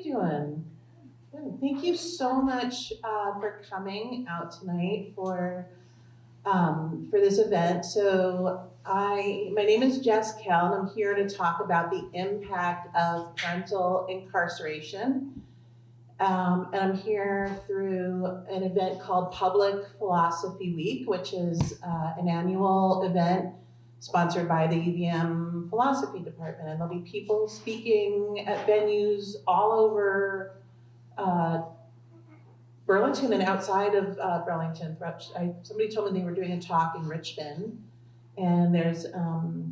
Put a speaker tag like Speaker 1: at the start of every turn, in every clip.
Speaker 1: doing? Good. Thank you so much for coming out tonight for this event. So my name is Jess Kell, and I'm here to talk about the impact of parental incarceration. And I'm here through an event called Public Philosophy Week, which is an annual event sponsored by the UVM Philosophy Department. And there'll be people speaking at venues all over Burlington and outside of Burlington. Somebody told me they were doing a talk in Richmond, and there's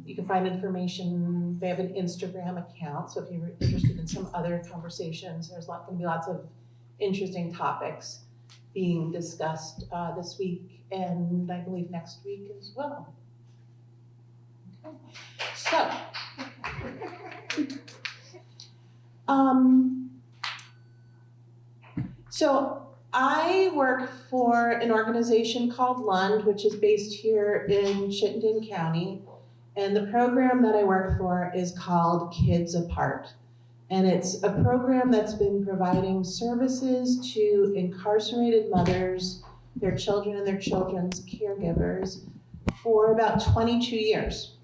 Speaker 1: you can find information. They have an Instagram account, so if you're interested in some other conversations, there's going to be lots of interesting topics being discussed this week, and I believe next week as well. Okay. So I work for an organization called Lund, which is based here in Chittenden County. And the program that I work for is called Kids Apart. And it's a program that's been providing services to incarcerated mothers, their children, and their children's caregivers for about 22 years.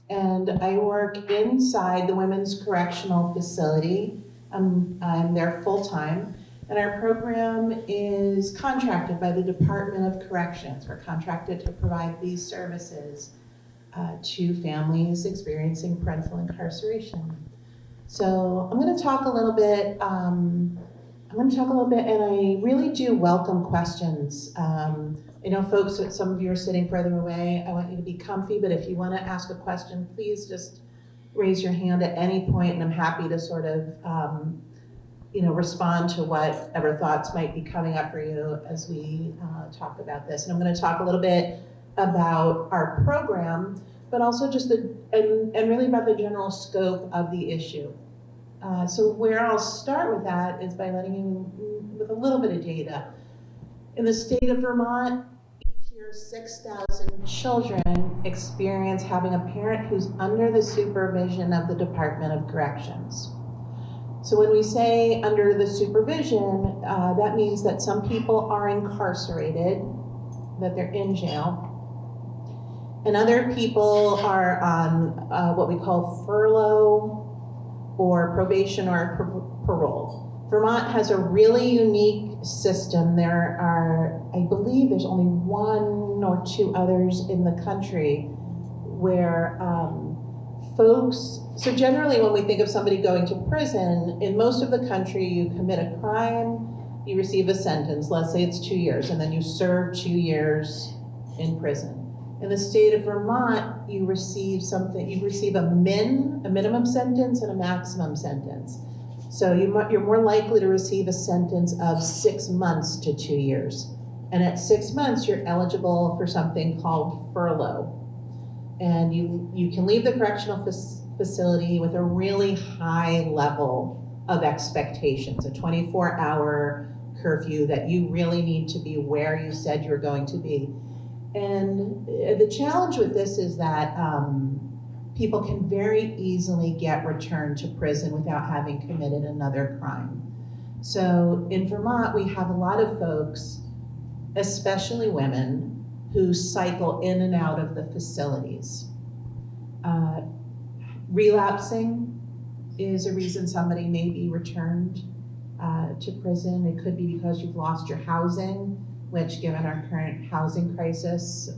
Speaker 1: And I work inside the Women's Correctional Facility. I'm there full-time. And our program is contracted by the Department of Corrections. We're contracted to provide these services to families experiencing parental incarceration. So I'm going to talk a little bit. And I really do welcome questions. I know folks, some of you are sitting further away. I want you to be comfy, but if you want to ask a question, please just raise your hand at any point, and I'm happy to sort of respond to whatever thoughts might be coming up for you as we talk about this. And I'm going to talk a little bit about our program, but also just and really about the general scope of the issue. So where I'll start with that is by letting you with a little bit of data. In the state of Vermont, each year 6,000 children experience having a parent who's under the supervision of the Department of Corrections. So when we say under the supervision, that means that some people are incarcerated, that they're in jail, and other people are on what we call furlough or probation or parole. Vermont has a really unique system. There are, I believe there's only one or two others in the country where folks, so generally when we think of somebody going to prison, in most of the country you commit a crime, you receive a sentence, let's say it's 2 years, and then you serve 2 years in prison. In the state of Vermont, you receive a minimum sentence and a maximum sentence. So you're more likely to receive a sentence of 6 months to 2 years. And at 6 months, you're eligible for something called furlough. And you can leave the correctional facility with a really high level of expectations, a 24-hour curfew that you really need to be where you said you were going to be. And the challenge with this is that people can very easily get returned to prison without having committed another crime. So in Vermont, we have a lot of folks, especially women, who cycle in and out of the facilities. Relapsing is a reason somebody may be returned to prison. It could be because you've lost your housing, which given our current housing crisis,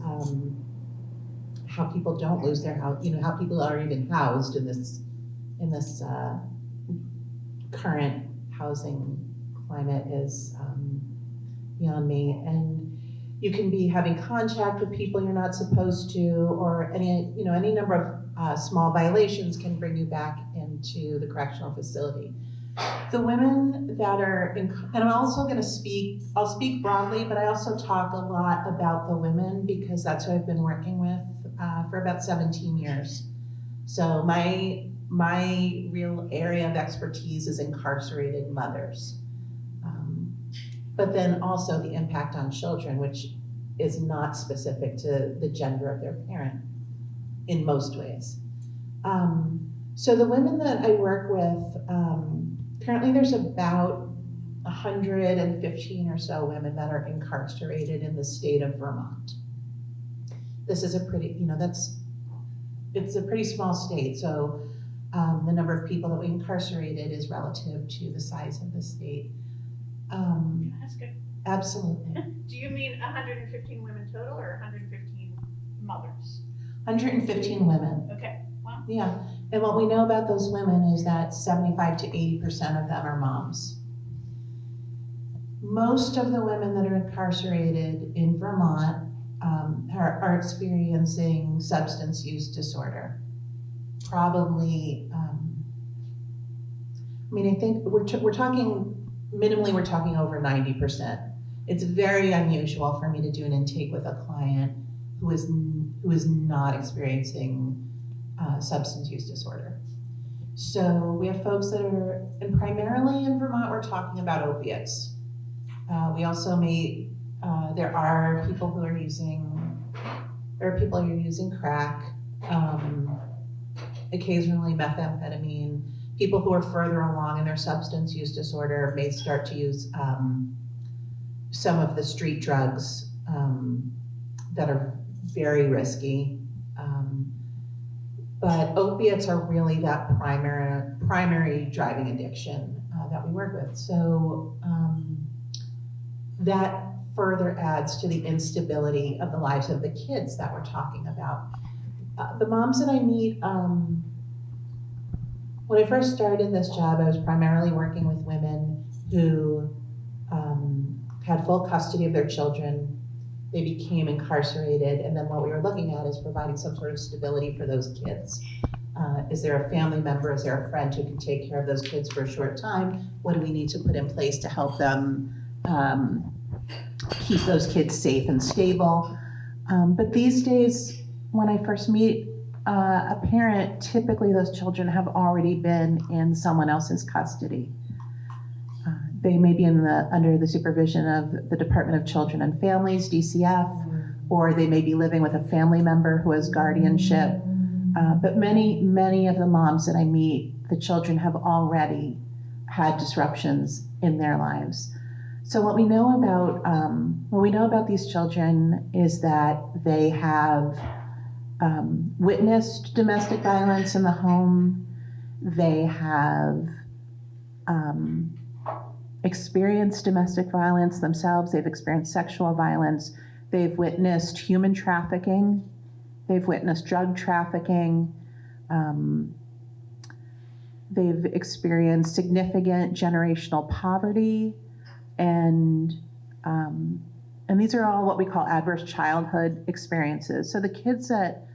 Speaker 1: how people don't lose their house, how people are even housed in this current housing climate is beyond me. And you can be having contact with people you're not supposed to, or any number of small violations can bring you back into the correctional facility. The women that are and I'm also going to I'll speak broadly, but I also talk a lot about the women because that's who I've been working with for about 17 years. So my real area of expertise is incarcerated mothers. But then also the impact on children, which is not specific to the gender of their parent in most ways. So the women that I work with currently there's about 115 or so women that are incarcerated in the state of Vermont. This is a pretty, it's a pretty small state, so the number of people that we incarcerated is relative to the size of the state.
Speaker 2: Can I ask it?
Speaker 1: Absolutely.
Speaker 2: Do you mean 115 women total or 115 mothers?
Speaker 1: 115 women.
Speaker 2: Okay, wow.
Speaker 1: Yeah, and what we know about those women is that 75 to 80% of them are moms. Most of the women that are incarcerated in Vermont are experiencing substance use disorder. Probably, I think we're talking, minimally we're talking over 90%. It's very unusual for me to do an intake with a client who is not experiencing substance use disorder. So we have folks that are, and primarily in Vermont, we're talking about opiates. We also there are people who are using, crack, occasionally methamphetamine. People who are further along in their substance use disorder may start to use some of the street drugs that are very risky. But opiates are really that primary driving addiction that we work with. So that further adds to the instability of the lives of the kids that we're talking about. The moms that I meet, when I first started this job, I was primarily working with women who had full custody of their children. They became incarcerated, and then what we were looking at is providing some sort of stability for those kids. Is there a family member, is there a friend who can take care of those kids for a short time? What do we need to put in place to help them keep those kids safe and stable? But these days, when I first meet a parent, typically those children have already been in someone else's custody. They may be under the supervision of the Department of Children and Families, DCF, or they may be living with a family member who has guardianship. But many of the moms that I meet, the children have already had disruptions in their lives. So what we know about these children is that they have witnessed domestic violence in the home. They have experienced domestic violence themselves. They've experienced sexual violence. They've witnessed human trafficking. They've witnessed drug trafficking. They've experienced significant generational poverty, and these are all what we call adverse childhood experiences. So the kids that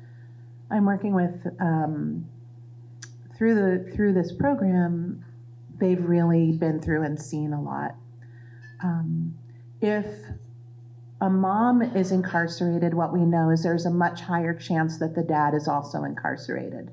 Speaker 1: I'm working with through this program, they've really been through and seen a lot. If a mom is incarcerated, what we know is there's a much higher chance that the dad is also incarcerated.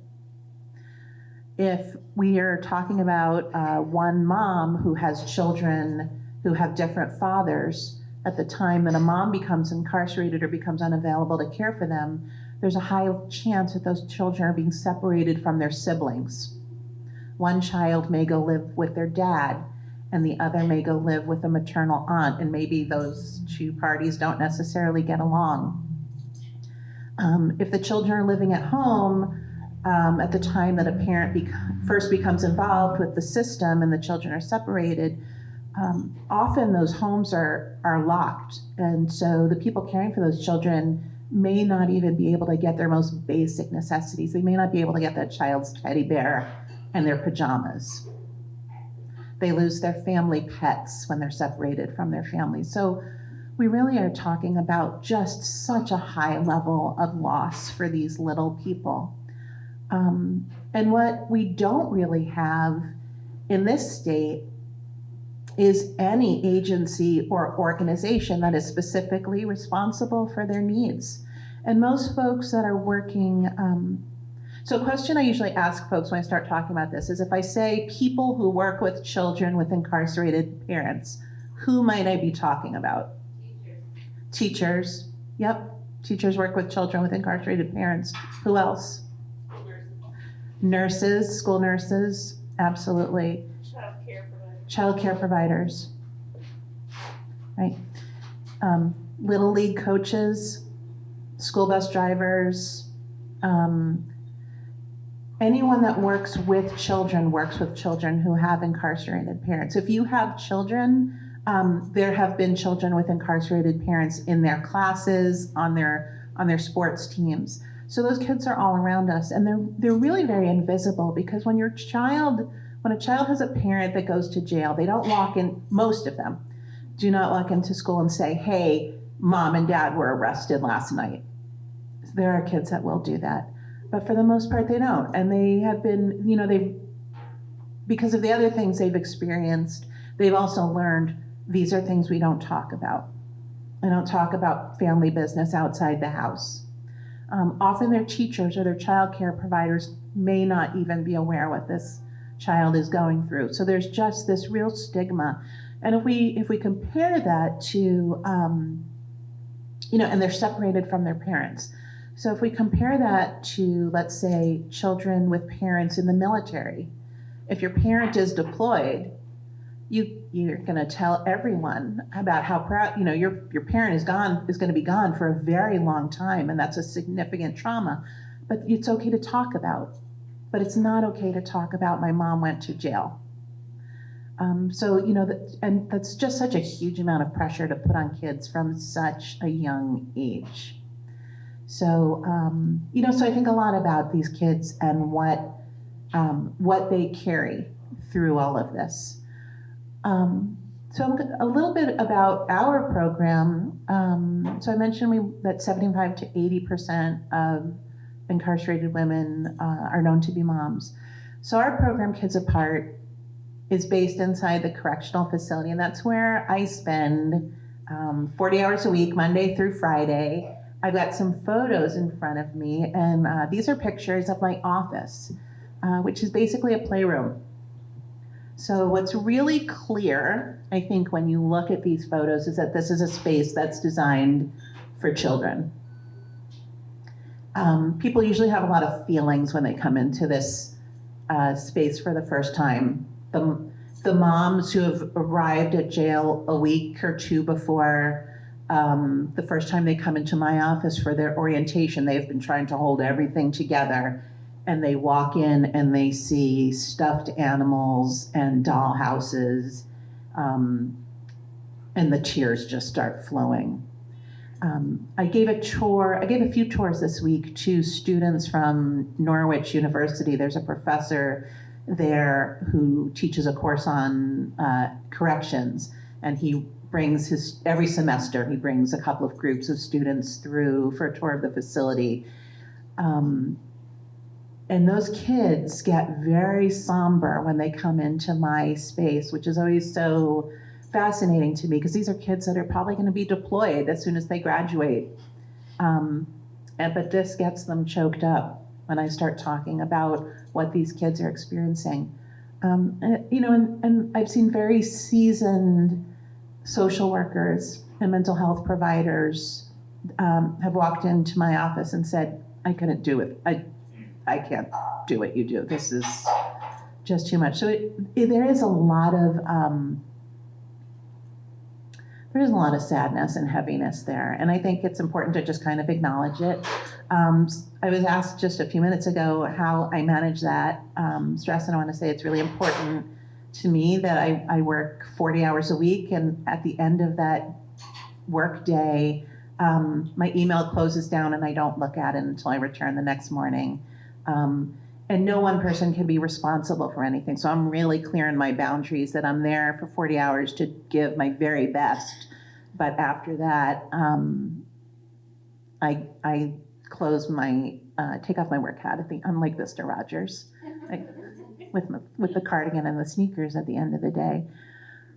Speaker 1: If we are talking about one mom who has children who have different fathers, at the time that a mom becomes incarcerated or becomes unavailable to care for them, there's a high chance that those children are being separated from their siblings. One child may go live with their dad, and the other may go live with a maternal aunt, and maybe those two parties don't necessarily get along. If the children are living at home, at the time that a parent first becomes involved with the system and the children are separated, often those homes are locked, and so the people caring for those children may not even be able to get their most basic necessities. They may not be able to get that child's teddy bear and their pajamas. They lose their family pets when they're separated from their family. So we really are talking about just such a high level of loss for these little people. And what we don't really have in this state is any agency or organization that is specifically responsible for their needs. And most folks that are working, so a question I usually ask folks when I start talking about this is, if I say people who work with children with incarcerated parents, who might I be talking about? Teachers. Yep, teachers work with children with incarcerated parents. Who else? Nurses, school nurses, absolutely.
Speaker 2: Child care providers.
Speaker 1: Right. Little league coaches, school bus drivers, anyone that works with children who have incarcerated parents. If you have children, there have been children with incarcerated parents in their classes, on their sports teams. So those kids are all around us, and they're really very invisible, because when a child has a parent that goes to jail, they don't walk in, most of them do not walk into school and say, hey, mom and dad were arrested last night. There are kids that will do that. But for the most part, they don't. And they have been, because of the other things they've experienced, they've also learned these are things we don't talk about. I don't talk about family business outside the house. Often their teachers or their child care providers may not even be aware what this child is going through. So there's just this real stigma. And if we compare that to, and they're separated from their parents. So if we compare that to, let's say, children with parents in the military, if your parent is deployed, you're going to tell everyone about how proud, your parent is going to be gone for a very long time, and that's a significant trauma. But it's okay to talk about. But it's not okay to talk about my mom went to jail. And that's just such a huge amount of pressure to put on kids from such a young age. So, so I think a lot about these kids and what they carry through all of this. So a little bit about our program. So I mentioned that 75 to 80% of incarcerated women are known to be moms. So our program, Kids Apart, is based inside the correctional facility, and that's where I spend 40 hours a week, Monday through Friday. I've got some photos in front of me, and these are pictures of my office, which is basically a playroom. So what's really clear, I think, when you look at these photos is that this is a space that's designed for children. People usually have a lot of feelings when they come into this space for the first time. The moms who have arrived at jail a week or two before the first time they come into my office for their orientation, they've been trying to hold everything together, and they walk in and they see stuffed animals and doll houses, and the tears just start flowing. I gave a few tours this week to students from Norwich University. There's a professor there who teaches a course on corrections, and he brings every semester he brings a couple of groups of students through for a tour of the facility. And those kids get very somber when they come into my space, which is always so fascinating to me, because these are kids that are probably going to be deployed as soon as they graduate. But this gets them choked up when I start talking about what these kids are experiencing. And I've seen very seasoned social workers and mental health providers have walked into my office and said, I couldn't do it. I can't do what you do. This is just too much. So there is a lot of sadness and heaviness there, and I think it's important to just kind of acknowledge it. I was asked just a few minutes ago how I manage that stress, and I want to say it's really important to me that I work 40 hours a week, and at the end of that work day, my email closes down and I don't look at it until I return the next morning. And no one person can be responsible for anything. So I'm really clear in my boundaries that I'm there for 40 hours to give my very best. But after that, I close take off my work hat. I'm like Mr. Rogers, with the cardigan and the sneakers at the end of the day.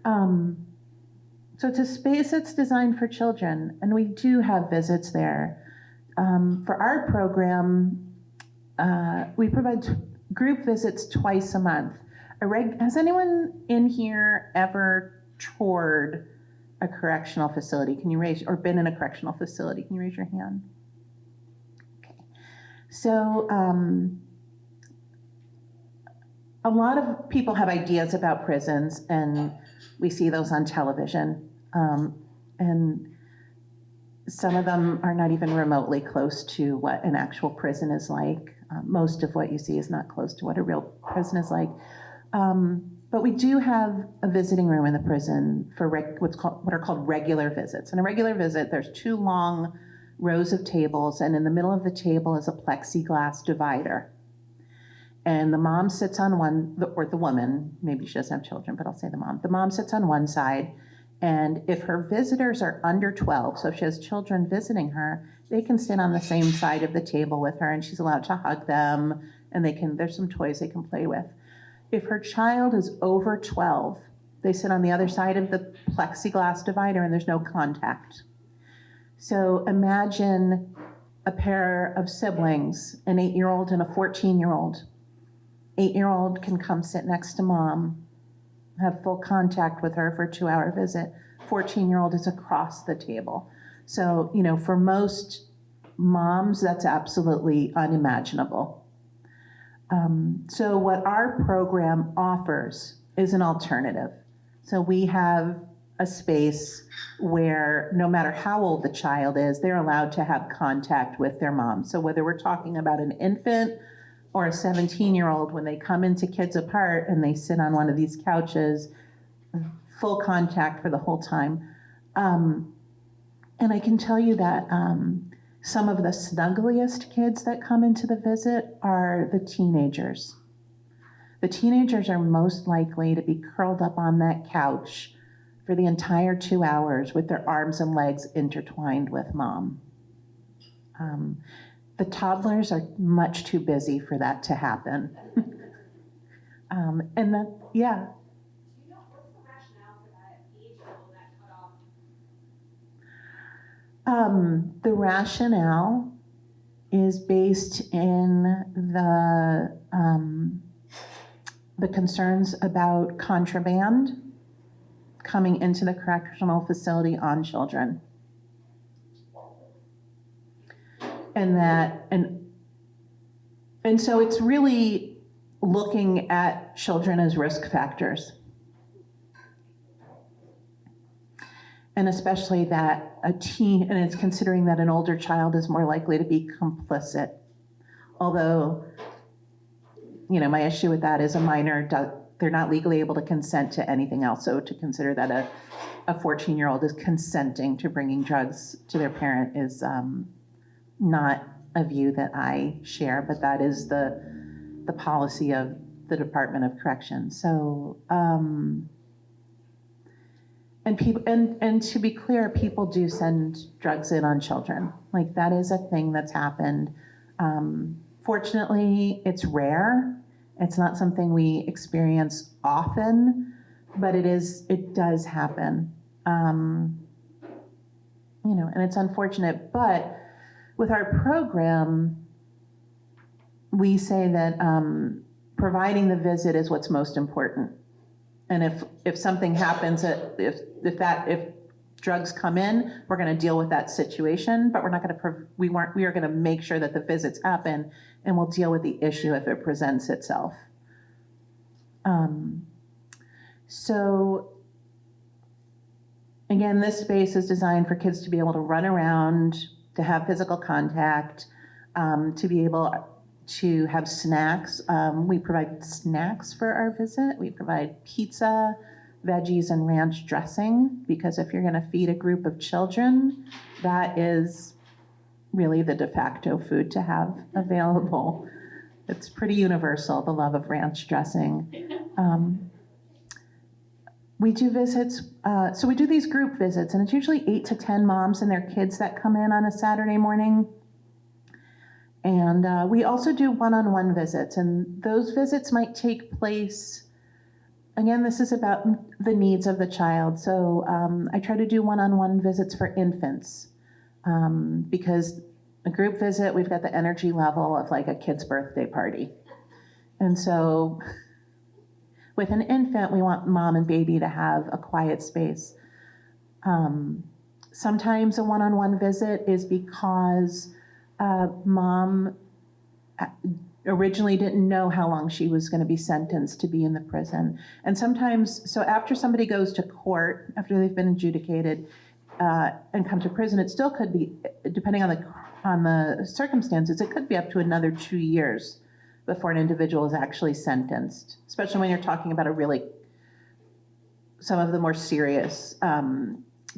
Speaker 1: So it's a space that's designed for children, and we do have visits there. For our program, we provide group visits twice a month. Has anyone in here ever toured a correctional facility? Can you or been in a correctional facility? Can you raise your hand? Okay. So
Speaker 3: a lot of people have ideas about prisons, and we see those on television. And some of them are not even remotely close to what an actual prison is like. Most of what you see is not close to what a real prison is like. But we do have a visiting room in the prison for what are called regular visits. And a regular visit, there's 2 long rows of tables, and in the middle of the table is a plexiglass divider. And the mom sits on one, or the woman, maybe she doesn't have children, but I'll say the mom. The mom sits on one side, and if her visitors are under 12, so if she has children visiting her, they can sit on the same side of the table with her, and she's allowed to hug them, and there's some toys they can play with. If her child is over 12, they sit on the other side of the plexiglass divider, and there's no contact. So imagine a pair of siblings, an 8-year-old and a 14-year-old. 8-year-old can come sit next to mom, have full contact with her for a 2-hour visit. 14-year-old is across the table. So, for most moms, that's absolutely unimaginable. So what our program offers is an alternative. So we have a space where no matter how old the child is, they're allowed to have contact with their mom. So whether we're talking about an infant or a 17-year-old, when they come into Kids Apart and they sit on one of these couches, full contact for the whole time. And I can tell you that some of the snuggliest kids that come into the visit are the teenagers. The teenagers are most likely to be curled up on that couch for the entire 2 hours with their arms and legs intertwined with mom. The toddlers are much too busy for that to happen. And then, yeah.
Speaker 4: Do you know what's the rationale for that age level, that cutoff?
Speaker 3: The rationale is based in the concerns about contraband coming into the correctional facility on children. And so it's really looking at children as risk factors. And especially that and it's considering that an older child is more likely to be complicit. Although, my issue with that is a minor, they're not legally able to consent to anything else. So to consider that a 14-year-old is consenting to bringing drugs to their parent is not a view that I share, but that is the policy of the Department of Corrections. So, and to be clear, people do send drugs in on children. Like, that is a thing that's happened. Fortunately, it's rare. It's not something we experience often, but it does happen. And it's unfortunate, but with our program, we say that providing the visit is what's most important. And if something happens, if drugs come in, we're going to deal with that situation, but we're not going to. We are going to make sure that the visits happen, and we'll deal with the issue if it presents itself. So again, this space is designed for kids to be able to run around, to have physical contact, to be able to have snacks. We provide snacks for our visit. We provide pizza, veggies, and ranch dressing, because if you're going to feed a group of children, that is really the de facto food to have available. It's pretty universal, the love of ranch dressing. We do visits, so we do these group visits, and it's usually 8 to 10 moms and their kids that come in on a Saturday morning. And we also do one-on-one visits, and those visits might take place, again, this is about the needs of the child. So I try to do one-on-one visits for infants, because a group visit, we've got the energy level of like a kid's birthday party. And so with an infant, we want mom and baby to have a quiet space. Sometimes a one-on-one visit is because mom originally didn't know how long she was going to be sentenced to be in the prison. And sometimes, so after somebody goes to court, after they've been adjudicated and come to prison, it still could be, depending on the circumstances, it could be up to another 2 years before an individual is actually sentenced, especially when you're talking about some of the more serious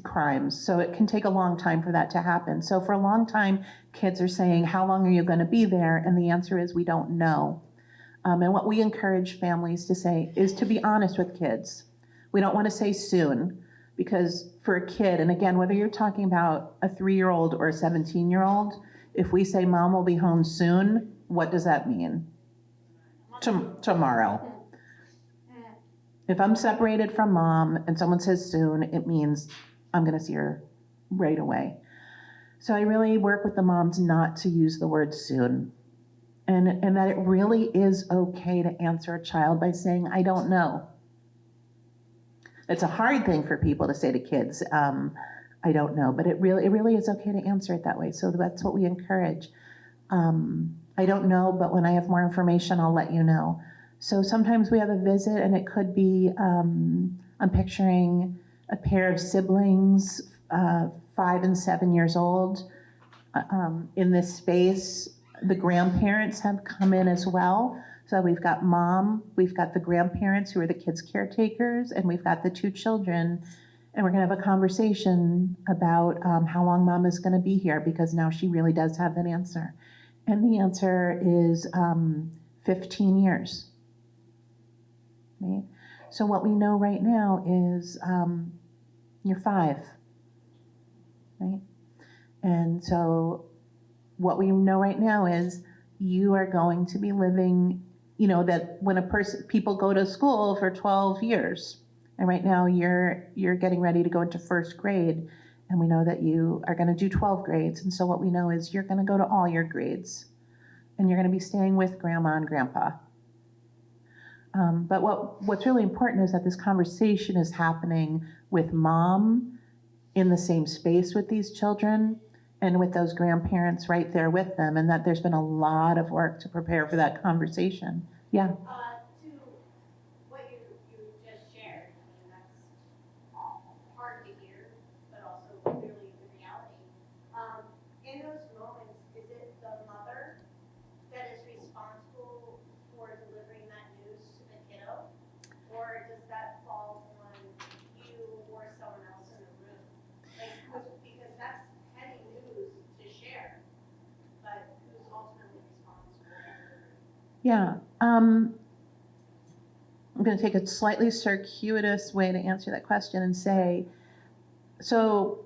Speaker 3: crimes. So it can take a long time for that to happen. So for a long time, kids are saying, how long are you going to be there? And the answer is, we don't know. And what we encourage families to say is to be honest with kids. We don't want to say soon, because for a kid, and again, whether you're talking about a 3-year-old or a 17-year-old, if we say mom will be home soon, what does that mean? Tomorrow. If I'm separated from mom and someone says soon, it means I'm going to see her right away. So I really work with the moms not to use the word soon, and that it really is okay to answer a child by saying, I don't know. It's a hard thing for people to say to kids, I don't know, but it really is okay to answer it that way. So that's what we encourage. I don't know, but when I have more information, I'll let you know. So sometimes we have a visit, and it could be, I'm picturing a pair of siblings, 5 and 7 years old, in this space. The grandparents have come in as well. So we've got mom, we've got the grandparents who are the kids' caretakers, and we've got the 2 children. And we're gonna have a conversation about how long mom is gonna be here, because now she really does have an answer. And the answer is 15 years. Right? So what we know right now is you're 5, right? And so what we know right now is you are going to be living, that when people go to school for 12 years, and right now you're getting ready to go into 1st grade, and we know that you are going to do 12 grades. And so what we know is you're going to go to all your grades, and you're going to be staying with grandma and grandpa. But what's really important is that this conversation is happening with mom in the same space with these children, and with those grandparents right there with them, and that there's been a lot of work to prepare for that conversation. Yeah.
Speaker 4: To what you just shared, I mean, that's hard to hear, but also clearly the reality. In those moments, is it the mother that is responsible for delivering that news to the kiddo? Or does that fall on you or someone else in the room? Because that's heavy news to share, but who's ultimately responsible?
Speaker 3: Yeah. I'm going to take a slightly circuitous way to answer that question and say, so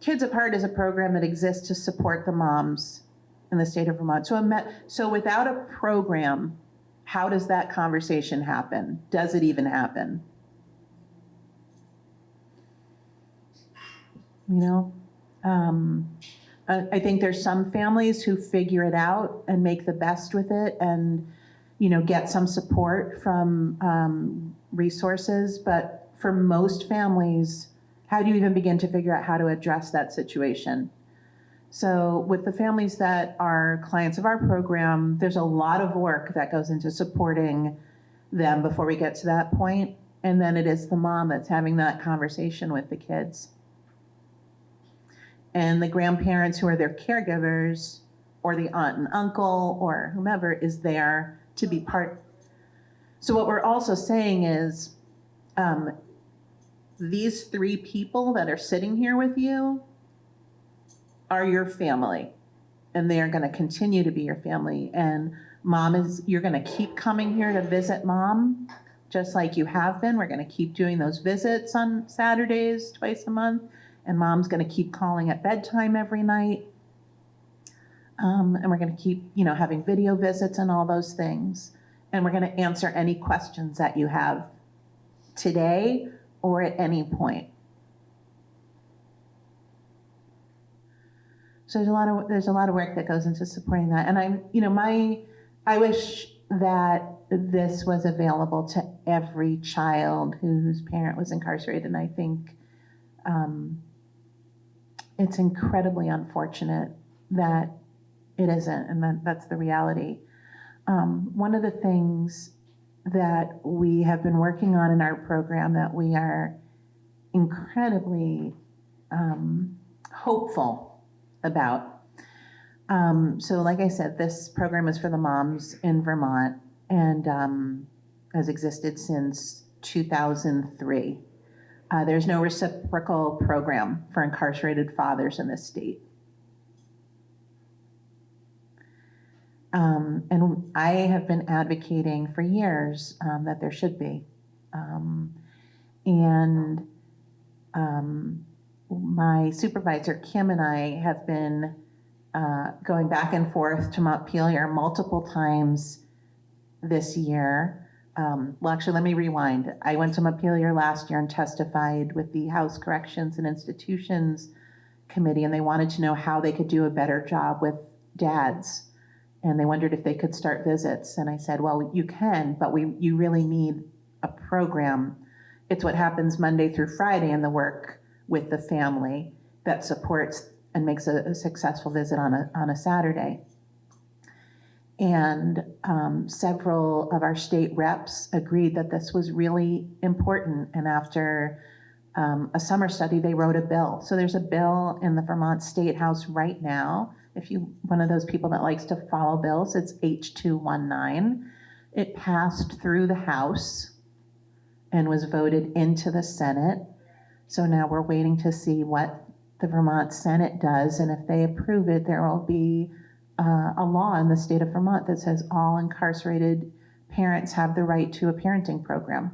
Speaker 3: Kids Apart is a program that exists to support the moms in the state of Vermont. So without a program, how does that conversation happen? Does it even happen? I think there's some families who figure it out and make the best with it and, get some support from resources. But for most families, how do you even begin to figure out how to address that situation? So with the families that are clients of our program, there's a lot of work that goes into supporting them before we get to that point. And then it is the mom that's having that conversation with the kids. And the grandparents who are their caregivers, or the aunt and uncle or whomever is there to be part. So what we're also saying is these 3 people that are sitting here with you are your family, and they are going to continue to be your family. And you're going to keep coming here to visit mom, just like you have been. We're going to keep doing those visits on Saturdays, twice a month. And mom's going to keep calling at bedtime every night. And we're going to keep, having video visits and all those things. And we're going to answer any questions that you have today or at any point. So there's a lot of work that goes into supporting that. And I wish that this was available to every child whose parent was incarcerated. And I think it's incredibly unfortunate that It isn't, and that's the reality. One of the things that we have been working on in our program that we are incredibly hopeful about. So like I said, this program is for the moms in Vermont and has existed since 2003. There's no reciprocal program for incarcerated fathers in this state. And I have been advocating for years that there should be. My supervisor, Kim, and I have been going back and forth to Montpelier multiple times this year. Well, actually, let me rewind. I went to Montpelier last year and testified with the House Corrections and Institutions Committee, and they wanted to know how they could do a better job with dads. And they wondered if they could start visits. And I said, well, you can, but you really need a program. It's what happens Monday through Friday in the work with the family that supports and makes a successful visit on a Saturday. And several of our state reps agreed that this was really important. And after a summer study, they wrote a bill. So there's a bill in the Vermont State House right now. If you one of those people that likes to follow bills, it's H219. It passed through the House and was voted into the Senate. So now we're waiting to see what the Vermont Senate does, and if they approve it, there will be a law in the state of Vermont that says all incarcerated parents have the right to a parenting program.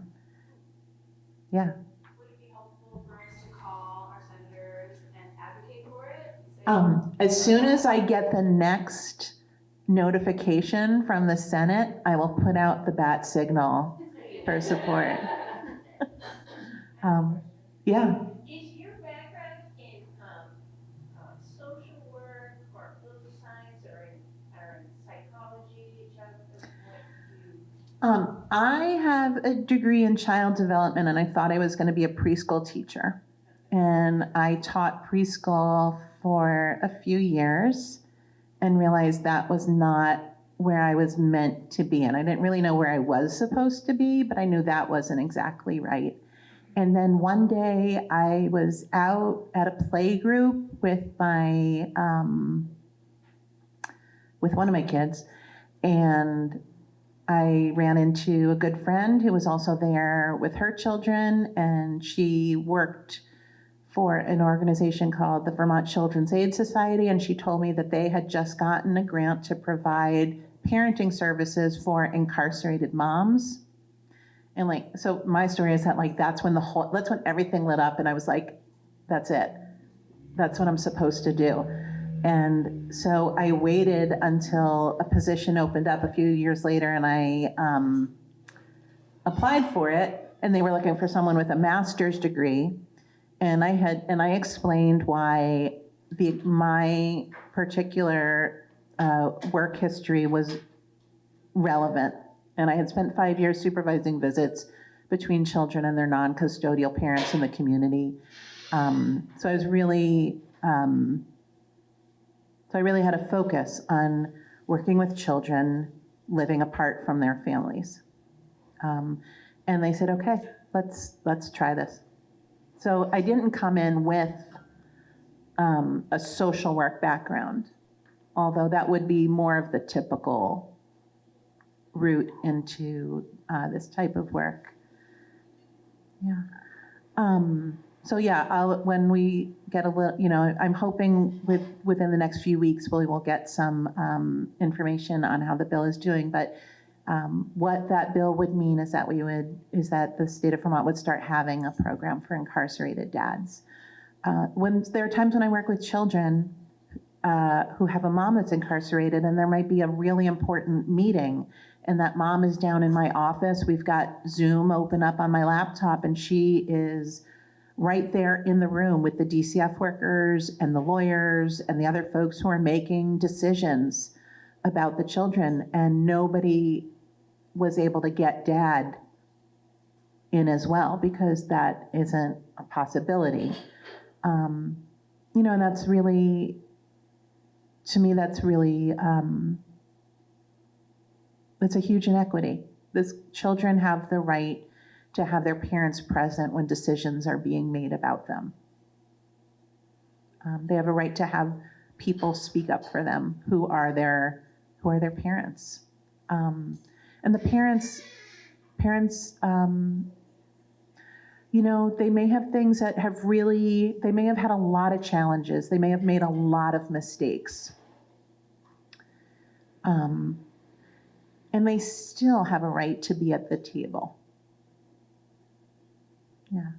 Speaker 3: Yeah.
Speaker 4: Would it be helpful for us to call our senators and advocate for it?
Speaker 3: As soon as I get the next notification from the Senate, I will put out the bat signal for support. Yeah.
Speaker 4: Is your background in social work or political science or in psychology?
Speaker 3: I have a degree in child development, and I thought I was going to be a preschool teacher. And I taught preschool for a few years and realized that was not where I was meant to be. And I didn't really know where I was supposed to be, but I knew that wasn't exactly right. And then one day I was out at a play group with with one of my kids, and I ran into a good friend who was also there with her children, and she worked for an organization called the Vermont Children's Aid Society, and she told me that they had just gotten a grant to provide parenting services for incarcerated moms. And so my story is that that's when everything lit up, and I was like, that's it. That's what I'm supposed to do. And so I waited until a position opened up a few years later, and I applied for it, and they were looking for someone with a master's degree. And I explained why my particular work history was relevant. And I had spent 5 years supervising visits between children and their non-custodial parents in the community. So I really had a focus on working with children living apart from their families. And they said, okay, let's try this. So I didn't come in with a social work background, although that would be more of the typical route into this type of work. Yeah. So yeah, when we get a little, I'm hoping within the next few weeks we will get some information on how the bill is doing. But what that bill would mean is that the state of Vermont would start having a program for incarcerated dads. When there are times when I work with children who have a mom that's incarcerated, and there might be a really important meeting, and that mom is down in my office. We've got Zoom open up on my laptop, and she is right there in the room with the DCF workers and the lawyers and the other folks who are making decisions about the children, and nobody was able to get dad in as well because that isn't a possibility. And that's really to me, that's really, it's a huge inequity. These children have the right to have their parents present when decisions are being made about them. They have a right to have people speak up for them who are their parents. And the parents, you know, they may have things that have really, they may have had a lot of challenges. They may have made a lot of mistakes. And they still have a right to be at the table. Yeah.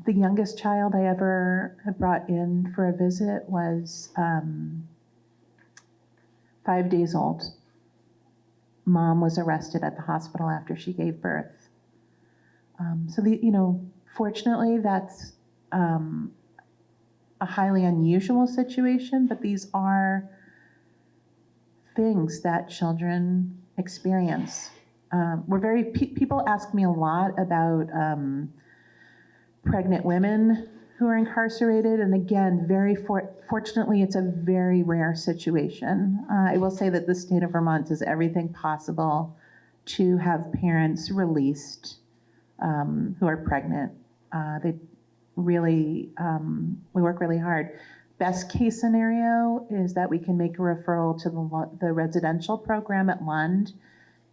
Speaker 3: The youngest child I ever had brought in for a visit was 5 days old. Mom was arrested at the hospital after she gave birth. Fortunately, that's a highly unusual situation, but these are things that children experience. People ask me a lot about pregnant women who are incarcerated, and again, fortunately, it's a very rare situation. I will say that the state of Vermont does everything possible to have parents released who are pregnant. They really, we work really hard. Best case scenario is that we can make a referral to the residential program at Lund,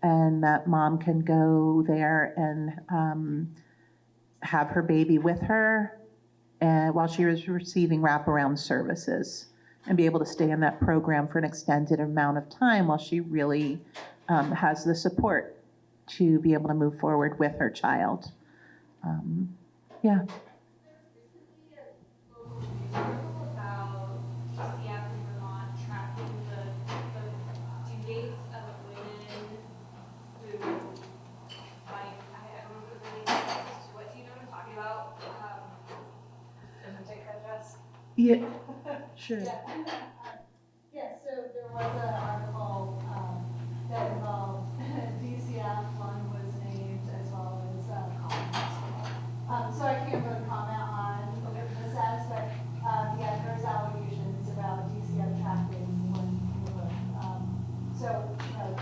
Speaker 3: and that mom can go there and have her baby with her while she was receiving wraparound services, and be able to stay in that program for an extended amount of time while she really has the support to be able to move forward with her child. Yeah.
Speaker 4: Recently, a local news article about DCF in Vermont tracking the due dates of women who, like, I don't know if it really makes sense to what you know what I'm talking about. Can you take that, Jess?
Speaker 3: Yeah. Sure.
Speaker 5: Yeah, so there was an article that involved DCF, one was named, as well as Collins Hospital. So I can't really comment on this aspect. Yeah, there's allegations about DCF tracking one woman. So, you know,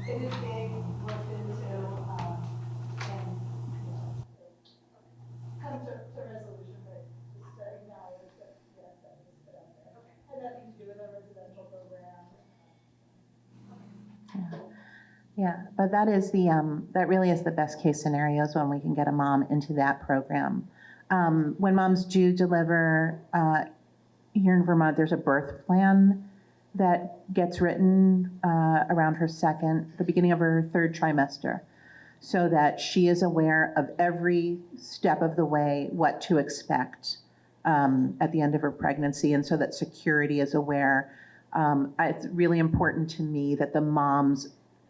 Speaker 5: it is being looked into, and, you know, come to resolution, but just to acknowledge that, yes, that was put out there. Had nothing to do with a residential program.
Speaker 3: Yeah, but that is that really is the best case scenarios when we can get a mom into that program. When moms do deliver here in Vermont, there's a birth plan that gets written around the beginning of her third trimester, so that she is aware of every step of the way what to expect at the end of her pregnancy, and so that security is aware. It's really important to me that the moms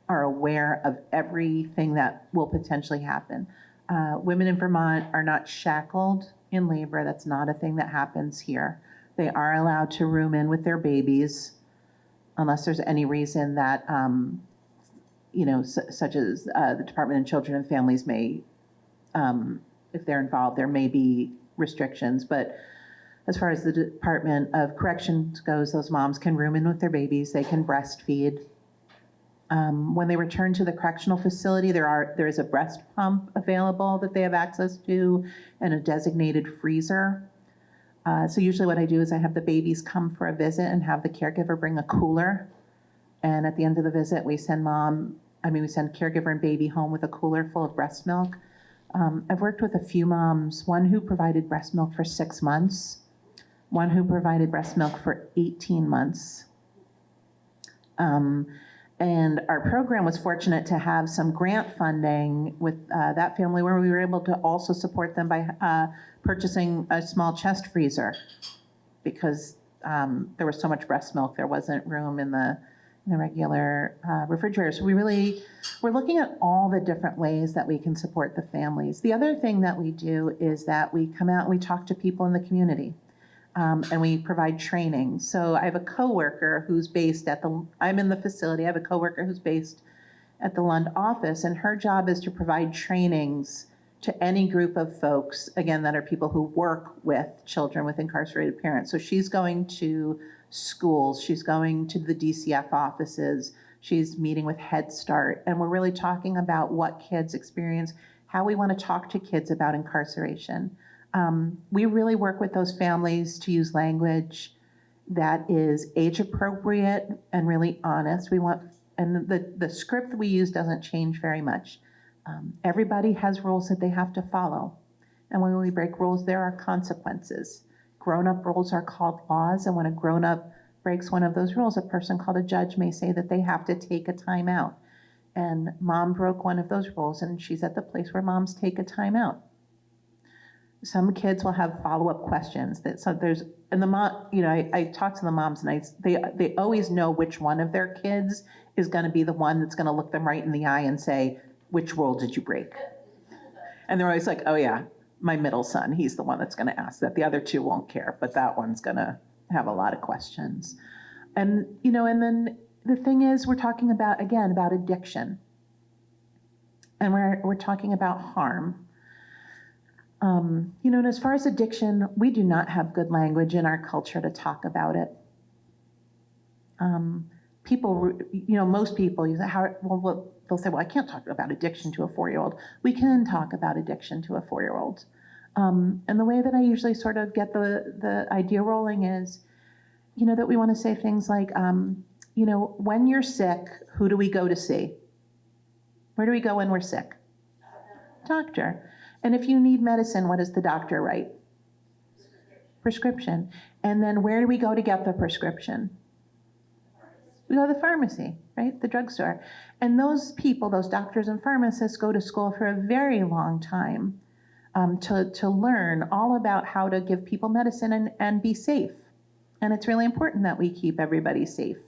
Speaker 3: are aware of everything that will potentially happen. Women in Vermont are not shackled in labor. That's not a thing that happens here. They are allowed to room in with their babies unless there's any reason that, such as the Department of Children and Families may, if they're involved, there may be restrictions. But as far as the Department of Corrections goes, those moms can room in with their babies. They can breastfeed. When they return to the correctional facility, there is a breast pump available that they have access to, and a designated freezer. So usually what I do is I have the babies come for a visit and have the caregiver bring a cooler. And at the end of the visit, we send caregiver and baby home with a cooler full of breast milk. I've worked with a few moms, one who provided breast milk for 6 months, one who provided breast milk for 18 months. And our program was fortunate to have some grant funding with that family, where we were able to also support them by purchasing a small chest freezer, because there was so much breast milk, there wasn't room in the regular refrigerator. So we're looking at all the different ways that we can support the families. The other thing that we do is that we come out and we talk to people in the community. And we provide training. So I have a coworker who's based I'm in the facility, I have a coworker who's based at the Lund office, and her job is to provide trainings to any group of folks, again, that are people who work with children with incarcerated parents. So she's going to schools. She's going to the DCF offices. She's meeting with Head Start. And we're really talking about what kids experience, how we want to talk to kids about incarceration. We really work with those families to use language that is age appropriate and really honest. And the script we use doesn't change very much. Everybody has rules that they have to follow. And when we break rules, there are consequences. Grown-up rules are called laws, and when a grown-up breaks one of those rules, a person called a judge may say that they have to take a time out. And mom broke one of those rules, and she's at the place where moms take a time out. Some kids will have follow-up questions that and the mom, I talk to the moms and they always know which one of their kids is going to be the one that's going to look them right in the eye and say, which rule did you break? And they're always like, oh yeah, my middle son, he's the one that's going to ask that. The other two won't care, but that one's going to have a lot of questions. And, and then the thing is, we're talking about addiction. And we're talking about harm. And as far as addiction, we do not have good language in our culture to talk about it. Most people use it. They'll say, well, I can't talk about addiction to a 4-year-old. We can talk about addiction to a 4-year-old. And the way that I usually sort of get the idea rolling is, that we want to say things like, when you're sick, who do we go to see? Where do we go when we're sick? Doctor. And if you need medicine, what does the doctor write? Prescription. And then where do we go to get the prescription? We go to the pharmacy, right? The drugstore. And those people, those doctors and pharmacists, go to school for a very long time to learn all about how to give people medicine and be safe. And it's really important that we keep everybody safe.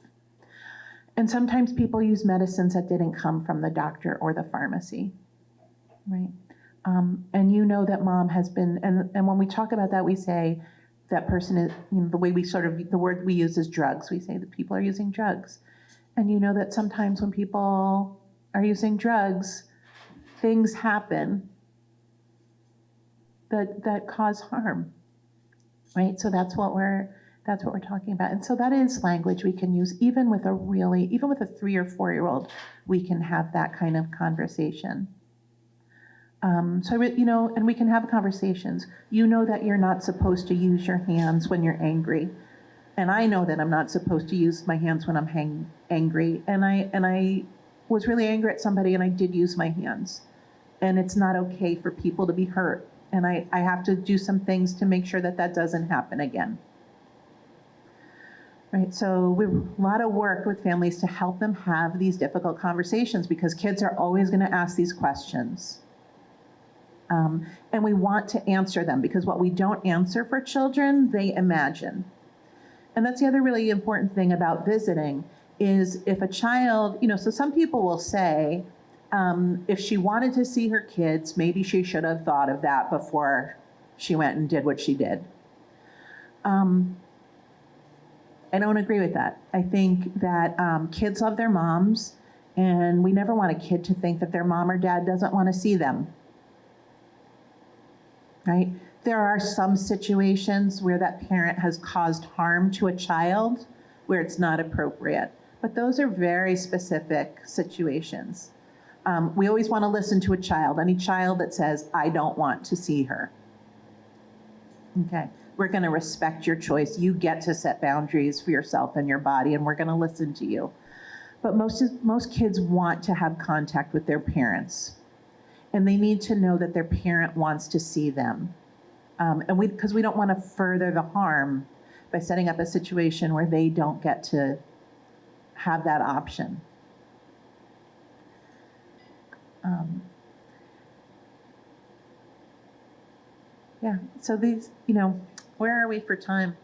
Speaker 3: And sometimes people use medicines that didn't come from the doctor or the pharmacy, right? And that mom has been, and when we talk about that, we say that person is, the way the word we use is drugs. We say that people are using drugs. And that sometimes when people are using drugs, things happen that cause harm, right? So that's what we're talking about. And so that is language we can use even with a 3 or 4-year-old, we can have that kind of conversation. And we can have conversations. That you're not supposed to use your hands when you're angry. And I know that I'm not supposed to use my hands when I'm angry. And I was really angry at somebody and I did use my hands. And it's not okay for people to be hurt. And I have to do some things to make sure that doesn't happen again. Right, so we have a lot of work with families to help them have these difficult conversations because kids are always going to ask these questions. And we want to answer them because what we don't answer for children, they imagine. And that's the other really important thing about visiting is if a child, so some people will say, if she wanted to see her kids, maybe she should have thought of that before she went and did what she did. I don't agree with that. I think that kids love their moms, and we never want a kid to think that their mom or dad doesn't want to see them. Right? There are some situations where that parent has caused harm to a child where it's not appropriate. But those are very specific situations. We always want to listen to a child, any child that says, I don't want to see her. Okay, we're going to respect your choice. You get to set boundaries for yourself and your body, and we're going to listen to you. But most kids want to have contact with their parents. And they need to know that their parent wants to see them. Because we don't want to further the harm by setting up a situation where they don't get to have that option. So these, where are we for time?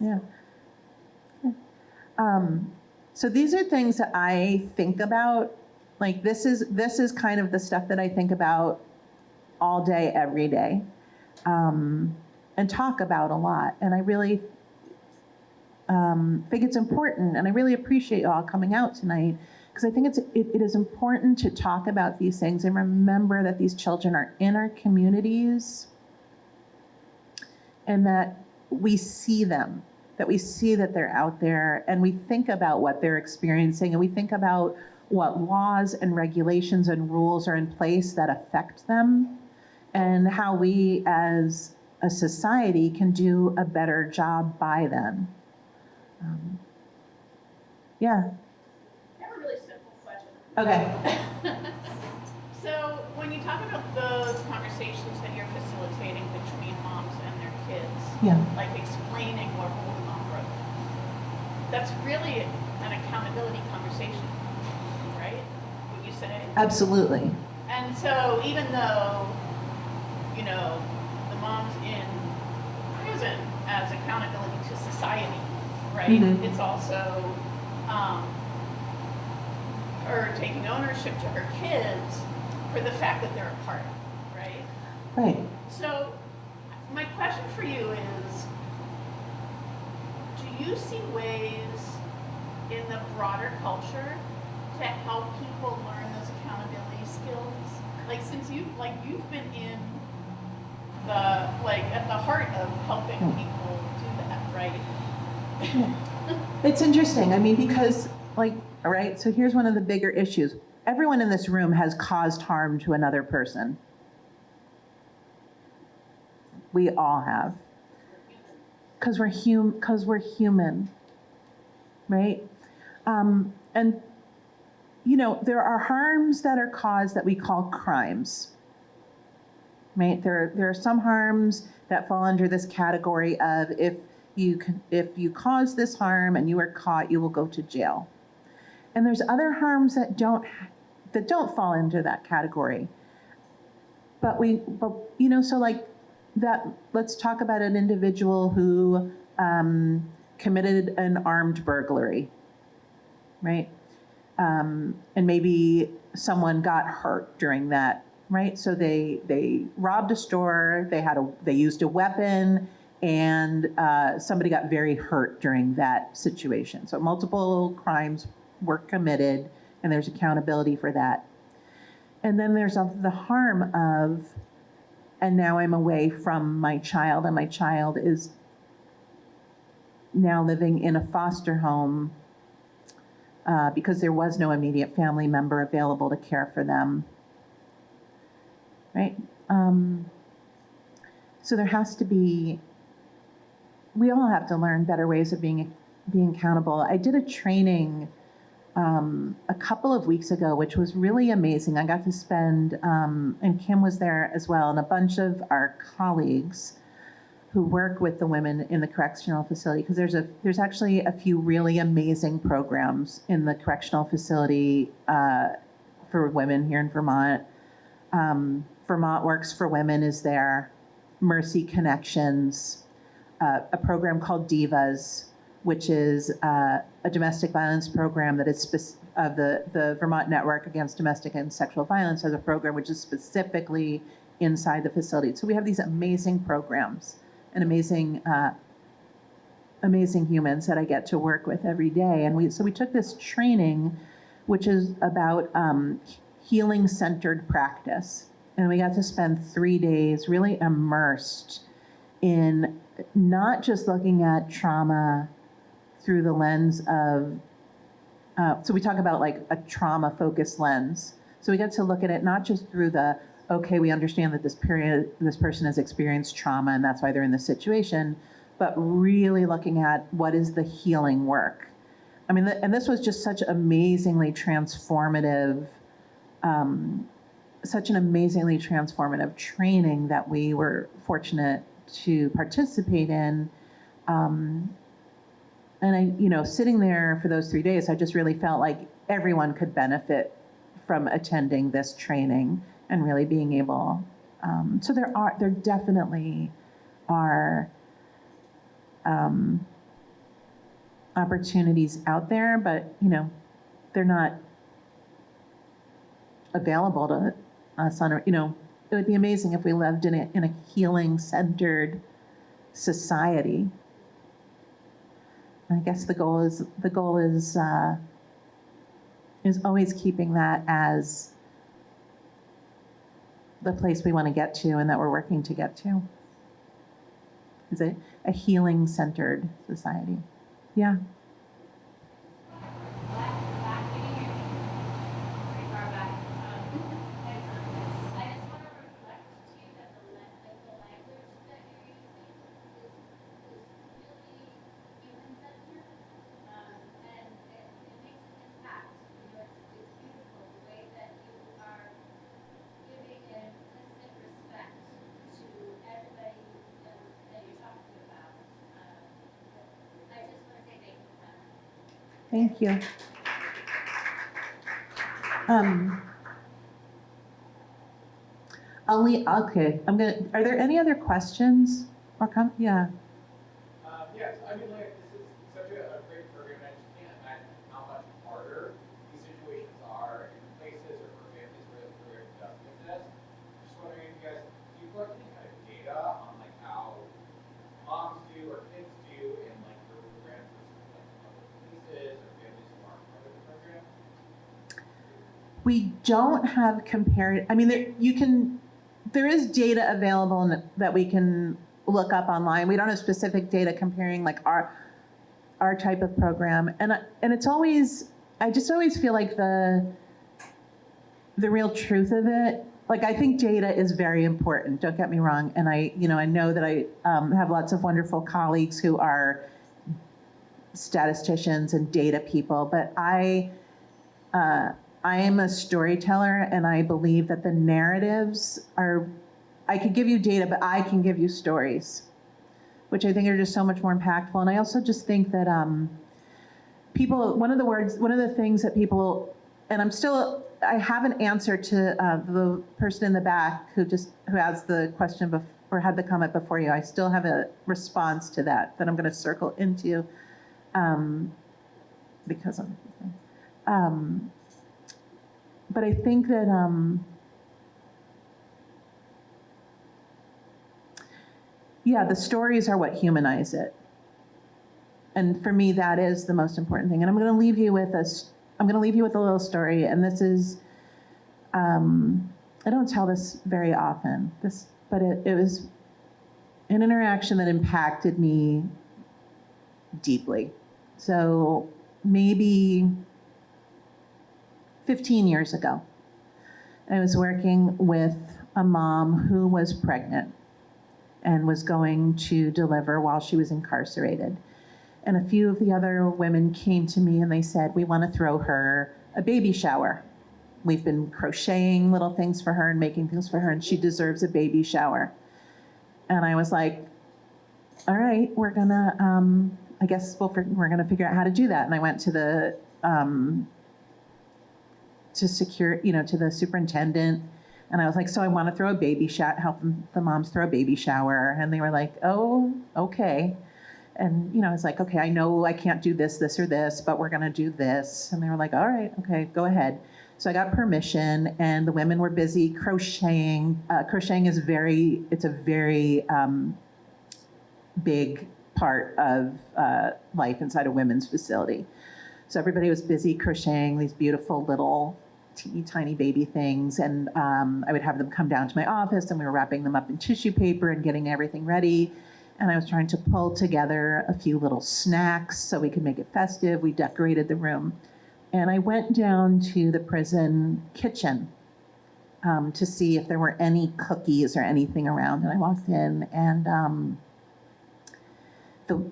Speaker 3: Yeah. So these are things that I think about. Like this is kind of the stuff that I think about all day, every day, and talk about a lot. And I really think it's important, and I really appreciate you all coming out tonight because I think it is important to talk about these things and remember that these children are in our communities, and that we see them, that we see that they're out there, and we think about what they're experiencing, and we think about what laws and regulations and rules are in place that affect them, and how we as a society can do a better job by them. Yeah.
Speaker 2: I have a really simple question.
Speaker 1: Okay.
Speaker 2: So when you talk about those conversations that you're facilitating between moms and their kids,
Speaker 1: Yeah.
Speaker 2: like explaining what holding on broke, that's really an accountability conversation, right? Would you say?
Speaker 3: Absolutely.
Speaker 2: And so even though, you know, the mom's in prison as accountability to society, right?
Speaker 3: Mhm.
Speaker 2: It's also her taking ownership to her kids for the fact that they're a part, right?
Speaker 3: Right.
Speaker 2: So my question for you is, do you see ways in the broader culture to help people learn those accountability skills? Like since you've been in the, like at the heart of helping people do that, right?
Speaker 3: It's interesting. I mean, because like, all right, so here's one of the bigger issues. Everyone in this room has caused harm to another person. We all have. Because we're human, right? And, you know, there are harms that are caused that we call crimes, right? There are some harms that fall under this category of if you cause this harm and you are caught, you will go to jail. And there's other harms that don't fall into that category. But you know, so like that, let's talk about an individual who committed an armed burglary, right? And maybe someone got hurt during that, right? So they robbed a store, they used a weapon, and somebody got very hurt during that situation. So multiple crimes were committed, and there's accountability for that. And then there's the harm of, and now I'm away from my child, and my child is now living in a foster home because there was no immediate family member available to care for them, right? So there has to be, we all have to learn better ways of being accountable. I did a training a couple of weeks ago, which was really amazing. I got to spend, and Kim was there as well, and a bunch of our colleagues who work with the women in the correctional facility, because there's actually a few really amazing programs in the correctional facility for women here in Vermont. Vermont Works for Women is there, Mercy Connections, a program called Divas, which is a domestic violence program that is the Vermont Network Against Domestic and Sexual Violence has a program which is specifically inside the facility. So we have these amazing programs and amazing humans that I get to work with every day. And we took this training, which is about healing-centered practice. And we got to spend 3 days really immersed in not just looking at trauma through the lens of, so we talk about like a trauma-focused lens. So we get to look at it not just through the, okay, we understand that this person has experienced trauma and that's why they're in this situation, but really looking at what is the healing work. I mean, and this was just such amazingly transformative, training that we were fortunate to participate in. And I, sitting there for those 3 days, I just really felt like everyone could benefit from attending this training and really being able. So there definitely are opportunities out there, but they're not available to us on. It would be amazing if we lived in a healing-centered society. I guess the goal is always keeping that as the place we want to get to and that we're working to get to. is a healing-centered society. Yeah.
Speaker 4: Back, can you hear me? Pretty far back. I just want to reflect to you that the language that you're using is really human-centered, and it makes an impact. You know, it's beautiful the way that you are giving an implicit respect to everybody that you're talking about. I just want to say thank you for that.
Speaker 3: Thank you. Okay, are there any other questions or yeah?
Speaker 6: Yes, I mean, like, this is such a great program, and I just can't imagine how much harder these situations are in places or for families where the program doesn't exist. Just wondering if you guys, do you collect any kind of data on like how moms do or kids do in like your program versus like other places or families who aren't part of the program?
Speaker 3: We don't have I mean, there is data available that we can look up online. We don't have specific data comparing like our type of program. And it's always, I just always feel like the real truth of it, like I think data is very important, don't get me wrong. And I know that I have lots of wonderful colleagues who are statisticians and data people, but I am a storyteller, and I believe that the narratives I could give you data, but I can give you stories, which I think are just so much more impactful. And I also just think that one of the things that people, and I have an answer to the person in the back who has the question or had the comment before you. I still have a response to that I'm going to circle into because but I think that the stories are what humanize it. And for me, that is the most important thing. And I'm going to leave you with a little story. And this is, I don't tell this very often, but it was an interaction that impacted me deeply. So maybe 15 years ago, I was working with a mom who was pregnant and was going to deliver while she was incarcerated. And a few of the other women came to me and they said, we want to throw her a baby shower. We've been crocheting little things for her and making things for her, and she deserves a baby shower. And I was like, all right, we're gonna, I guess we're gonna figure out how to do that. And I went to the, to the superintendent. And I was like, so I want to throw a baby shower, help the moms throw a baby shower. And they were like, oh, okay. And, I was like, okay, I know I can't do this, this, or this, but we're going to do this. And they were like, all right, okay, go ahead. So I got permission, and the women were busy crocheting. Crocheting is a very big part of life inside a women's facility. So everybody was busy crocheting these beautiful little teeny tiny baby things, and I would have them come down to my office, and we were wrapping them up in tissue paper and getting everything ready. And I was trying to pull together a few little snacks so we could make it festive. We decorated the room. And I went down to the prison kitchen to see if there were any cookies or anything around. And I walked in, and the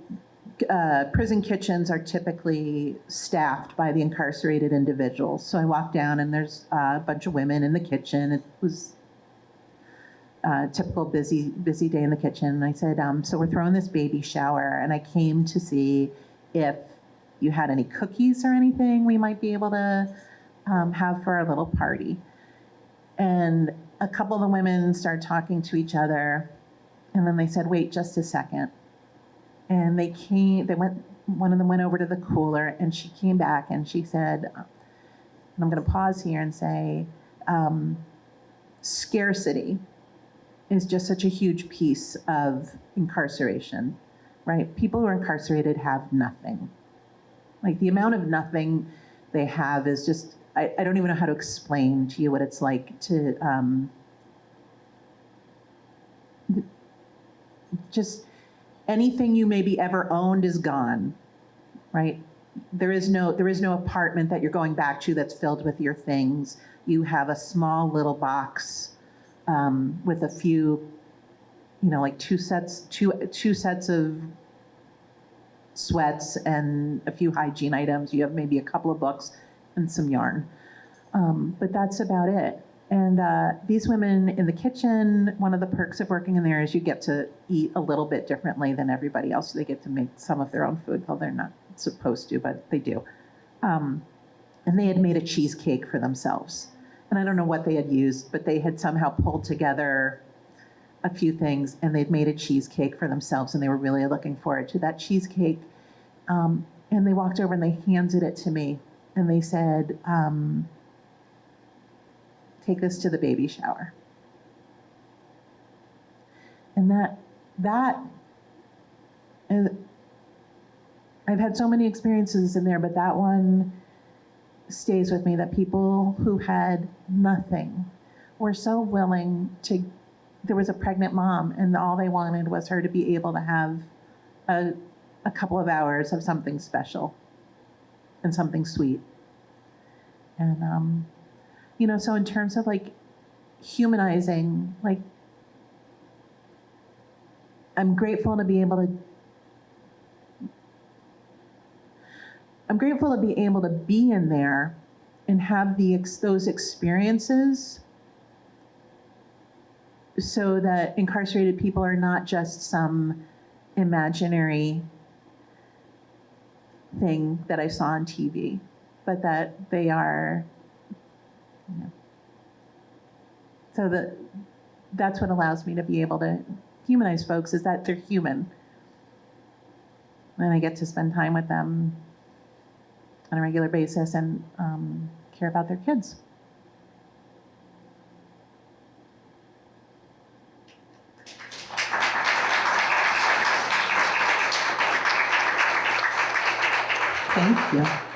Speaker 3: prison kitchens are typically staffed by the incarcerated individuals. So I walked down, and there's a bunch of women in the kitchen. It was a typical busy day in the kitchen. And I said, so we're throwing this baby shower, and I came to see if you had any cookies or anything we might be able to have for our little party. And a couple of the women started talking to each other, and then they said, wait just a second. And one of them went over to the cooler, and she came back and she said, and I'm going to pause here and say, scarcity is just such a huge piece of incarceration, right? People who are incarcerated have nothing. Like, the amount of nothing they have is just, I don't even know how to explain to you what it's like to just anything you maybe ever owned is gone, right? There is no apartment that you're going back to that's filled with your things. You have a small little box with a few, like two sets of sweats and a few hygiene items. You have maybe a couple of books and some yarn. But that's about it. And these women in the kitchen, one of the perks of working in there is you get to eat a little bit differently than everybody else. They get to make some of their own food. Well, they're not supposed to, but they do. And they had made a cheesecake for themselves. And I don't know what they had used, but they had somehow pulled together a few things, and they'd made a cheesecake for themselves, and they were really looking forward to that cheesecake. And they walked over and they handed it to me, and they said, take this to the baby shower. And I've had so many experiences in there, but that one stays with me, that people who had nothing were so willing to. There was a pregnant mom, and all they wanted was her to be able to have a couple of hours of something special and something sweet. And, so in terms of like humanizing, like, I'm grateful to be able to be in there and have those experiences, so that incarcerated people are not just some imaginary thing that I saw on TV, but that they are, so that's what allows me to be able to humanize folks, is that they're human. And I get to spend time with them on a regular basis and care about their kids. Thank you.